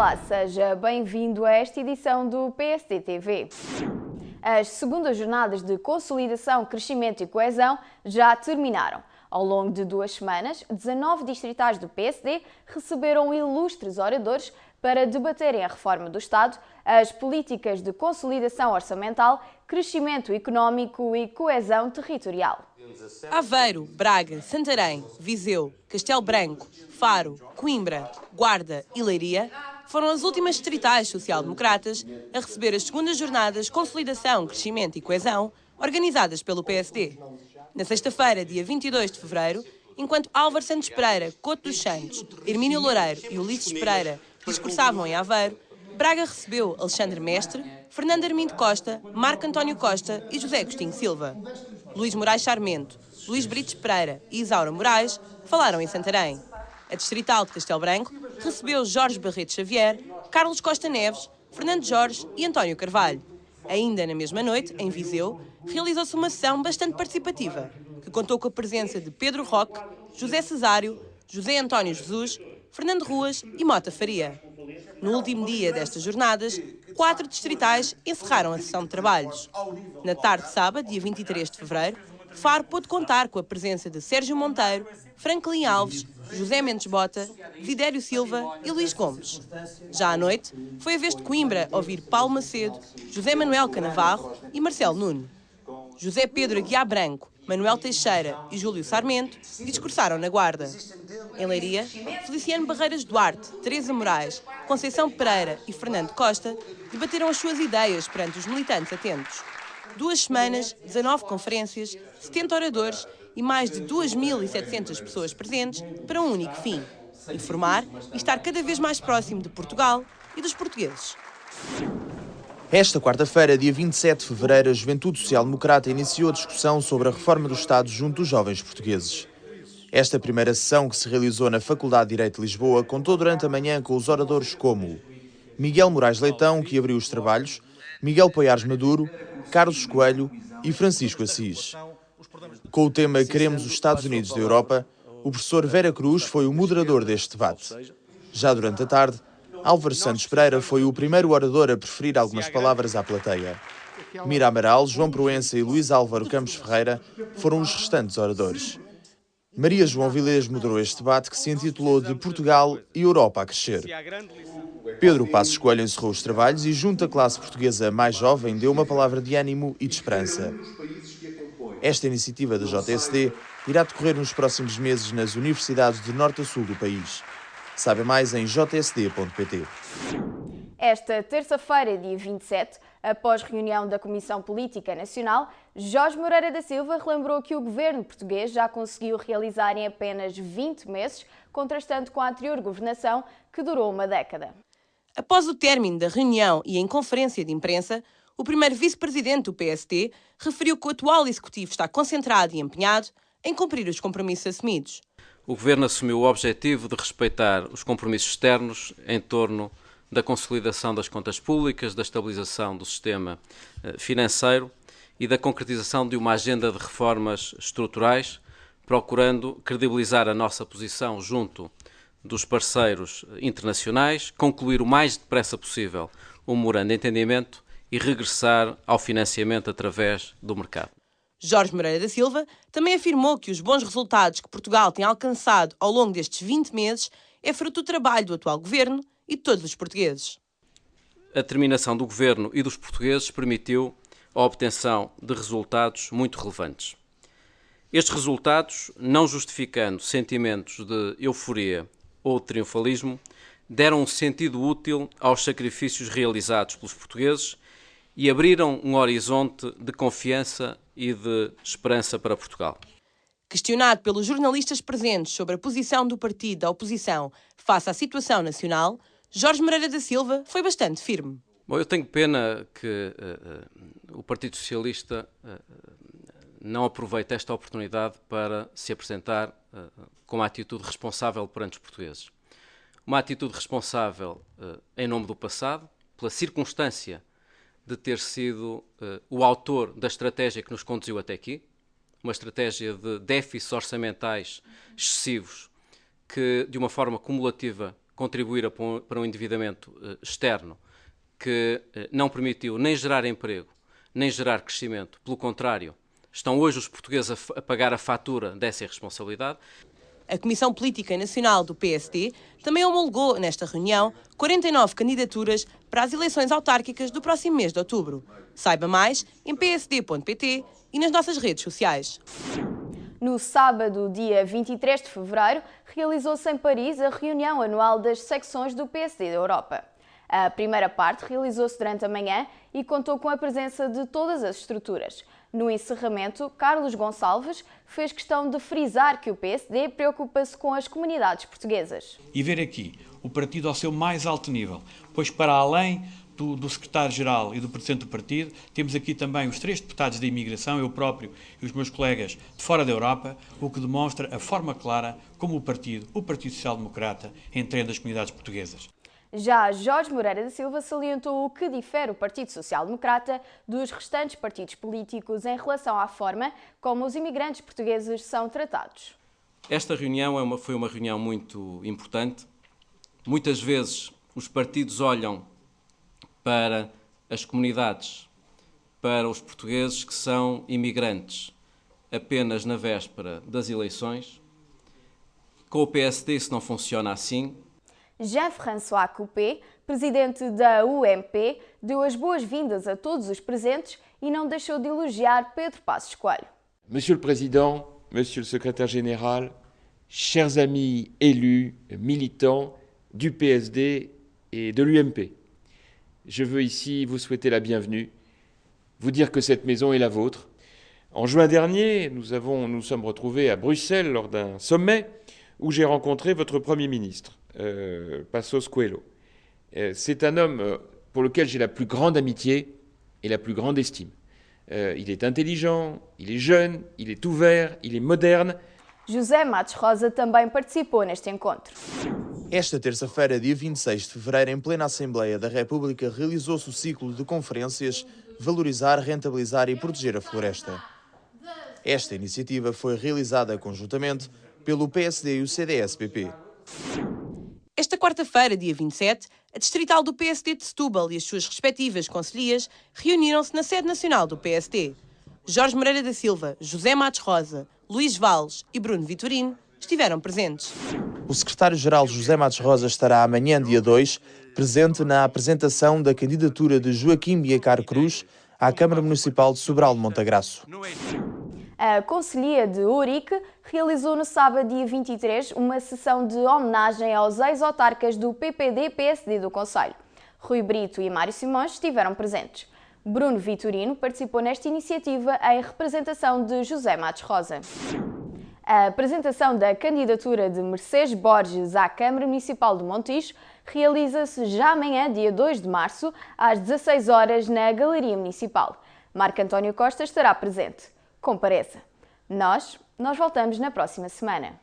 Olá, seja bem-vindo a esta edição do PSD TV. As segundas jornadas de consolidação, crescimento e coesão já terminaram. Ao longo de 2 semanas, 19 distritais do PSD receberam ilustres oradores para debaterem a reforma do Estado, as políticas de consolidação orçamental, crescimento económico e coesão territorial. Aveiro, Braga, Santarém, Viseu, Castelo Branco, Faro, Coimbra, Guarda e Leiria foram as últimas distritais social-democratas a receber as segundas jornadas Consolidação, Crescimento e Coesão, organizadas pelo PSD. Na sexta-feira, dia 22 de fevereiro, enquanto Álvaro Santos Pereira, Couto dos Santos, Hermínio Loureiro e Ulisses Pereira discursavam em Aveiro, Braga recebeu Alexandre Mestre, Fernando Armindo Costa, Marco António Costa e José Agostinho Silva. Luís Moraes Sarmento, Luís Brites Pereira e Isaura Moraes falaram em Santarém. A distrital de Castelo Branco recebeu Jorge Barreto Xavier, Carlos Costa Neves, Fernando Jorge e António Carvalho. Ainda na mesma noite, em Viseu, realizou-se uma sessão bastante participativa, que contou com a presença de Pedro Roque, José Cesário, José António Jesus, Fernando Ruas e Mota Faria. No último dia destas jornadas, 4 distritais encerraram a sessão de trabalhos. Na tarde de sábado, dia 23 de fevereiro, Faro pôde contar com a presença de Sérgio Monteiro, Franklin Alves, José Mendes Bota, Vidério Silva e Luís Gomes. Já à noite, foi a vez de Coimbra ouvir Paulo Macedo, José Manuel Canavarro e Marcelo Nuno. José Pedro Aguiar Branco, Manuel Teixeira e Júlio Sarmento discursaram na Guarda. Em Leiria, Feliciano Barreiras Duarte, Teresa Moraes, Conceição Pereira e Fernando Costa debateram as suas ideias perante os militantes atentos. 2 semanas, 19 conferências, 70 oradores e mais de 2.700 pessoas presentes para um único fim: informar e estar cada vez mais próximo de Portugal e dos portugueses. Esta quarta-feira, dia 27 de fevereiro, a Juventude Social Democrata iniciou a discussão sobre a reforma do Estado junto dos jovens portugueses. Esta primeira sessão, que se realizou na Faculdade de Direito de Lisboa, contou durante a manhã com os oradores como Miguel Moraes Leitão, que abriu os trabalhos, Miguel Poiares Maduro, Carlos Coelho e Francisco Assis. Com o tema Queremos os Estados Unidos da Europa, o professor Vera Cruz foi o moderador deste debate. Já durante a tarde, Álvaro Santos Pereira foi o primeiro orador a preferir algumas palavras à plateia. Mira Amaral, João Proença e Luís Álvaro Campos Ferreira foram os restantes oradores. Maria João Vilés moderou este debate, que se intitulou de Portugal e Europa a Crescer. Pedro Passos Coelho encerrou os trabalhos e, junto à classe portuguesa mais jovem, deu uma palavra de ânimo e de esperança. Esta iniciativa da JSD irá decorrer nos próximos meses nas universidades de norte a sul do país. Saiba mais em jsd.pt. Esta terça-feira, dia 27, após reunião da Comissão Política Nacional, Jorge Moreira da Silva relembrou que o governo português já conseguiu realizar em apenas 20 meses, contrastando com a anterior governação, que durou uma década. Após o término da reunião e em conferência de imprensa, o primeiro vice-presidente do PSD referiu que o atual executivo está concentrado e empenhado em cumprir os compromissos assumidos. O Governo assumiu o objetivo de respeitar os compromissos externos em torno da consolidação das contas públicas, da estabilização do sistema financeiro e da concretização de uma agenda de reformas estruturais, procurando credibilizar a nossa posição junto dos parceiros internacionais, concluir o mais depressa possível o memorando de entendimento e regressar ao financiamento através do mercado. Jorge Moreira da Silva também afirmou que os bons resultados que Portugal tem alcançado ao longo destes 20 meses é fruto do trabalho do atual governo e de todos os portugueses. A determinação do governo e dos portugueses permitiu a obtenção de resultados muito relevantes. Estes resultados, não justificando sentimentos de euforia ou de triunfalismo, deram um sentido útil aos sacrifícios realizados pelos portugueses e abriram um horizonte de confiança e de esperança para Portugal. Questionado pelos jornalistas presentes sobre a posição do partido da oposição face à situação nacional, Jorge Moreira da Silva foi bastante firme. Bom, eu tenho pena que o Partido Socialista não aproveite esta oportunidade para se apresentar com uma atitude responsável perante os portugueses. Uma atitude responsável em nome do passado, pela circunstância de ter sido o autor da estratégia que nos conduziu até aqui, uma estratégia de déficits orçamentais excessivos que, de uma forma cumulativa, contribuíram para um endividamento externo que não permitiu nem gerar emprego, nem gerar crescimento. Pelo contrário, estão hoje os portugueses a pagar a fatura dessa irresponsabilidade. A Comissão Política Nacional do PSD também homologou, nesta reunião, 49 candidaturas para as eleições autárquicas do próximo mês de outubro. Saiba mais em psd.pt e nas nossas redes sociais. No sábado, dia 23 de fevereiro, realizou-se em Paris a reunião anual das secções do PSD da Europa. A primeira parte realizou-se durante a manhã e contou com a presença de todas as estruturas. No encerramento, Carlos Gonçalves fez questão de frisar que o PSD preocupa-se com as comunidades portuguesas. E ver aqui o partido ao seu mais alto nível, pois para além do secretário-geral e do presidente do partido, temos aqui também os 3 deputados da imigração, eu próprio e os meus colegas de fora da Europa, o que demonstra a forma clara como o Partido Social Democrata, entende as comunidades portuguesas. Já Jorge Moreira da Silva salientou o que difere o Partido Social Democrata dos restantes partidos políticos em relação à forma como os imigrantes portugueses são tratados. Esta reunião foi uma reunião muito importante. Muitas vezes os partidos olham para as comunidades, para os portugueses que são imigrantes, apenas na véspera das eleições. Com o PSD isso não funciona assim. Jean-François Copé, presidente da UMP, deu as boas-vindas a todos os presentes e não deixou de elogiar Pedro Passos Coelho. Monsieur le Président, Monsieur le Secrétaire Général, chers amis élus, militants du PSD et de l'UMP, je veux ici vous souhaiter la bienvenue, vous dire que cette maison est la vôtre. En juin dernier, nous sommes retrouvés à Bruxelles lors d'un sommet où j'ai rencontré votre Premier ministre, Passos Coelho. C'est un homme pour lequel j'ai la plus grande amitié et la plus grande estime. Il est intelligent, il est jeune, il est ouvert, il est moderne. José Matos Rosa também participou neste encontro. Esta terça-feira, dia 26 de fevereiro, em plena Assembleia da República, realizou-se o ciclo de conferências Valorizar, Rentabilizar e Proteger a Floresta. Esta iniciativa foi realizada conjuntamente pelo PSD e o CDS-PP. Esta quarta-feira, dia 27, a distrital do PSD de Setúbal e as suas respectivas concelhias reuniram-se na sede nacional do PSD. Jorge Moreira da Silva, José Matos Rosa, Luís Valles e Bruno Vitorino estiveram presentes. O secretário-geral José Matos Rosa estará amanhã, dia 2, presente na apresentação da candidatura de Joaquim Biacar Cruz à Câmara Municipal de Sobral de Montagraço. A Conselhia de Ourique realizou no sábado, dia 23, uma sessão de homenagem aos ex-autarcas do PPD-PSD do Conselho. Rui Brito e Mário Simões estiveram presentes. Bruno Vitorino participou nesta iniciativa em representação de José Matos Rosa. A apresentação da candidatura de Mercedes Borges à Câmara Municipal de Montijo realiza-se já amanhã, dia 2 de março, às 16 horas na Galeria Municipal. Marco António Costa estará presente. Compareça. Nós voltamos na próxima semana.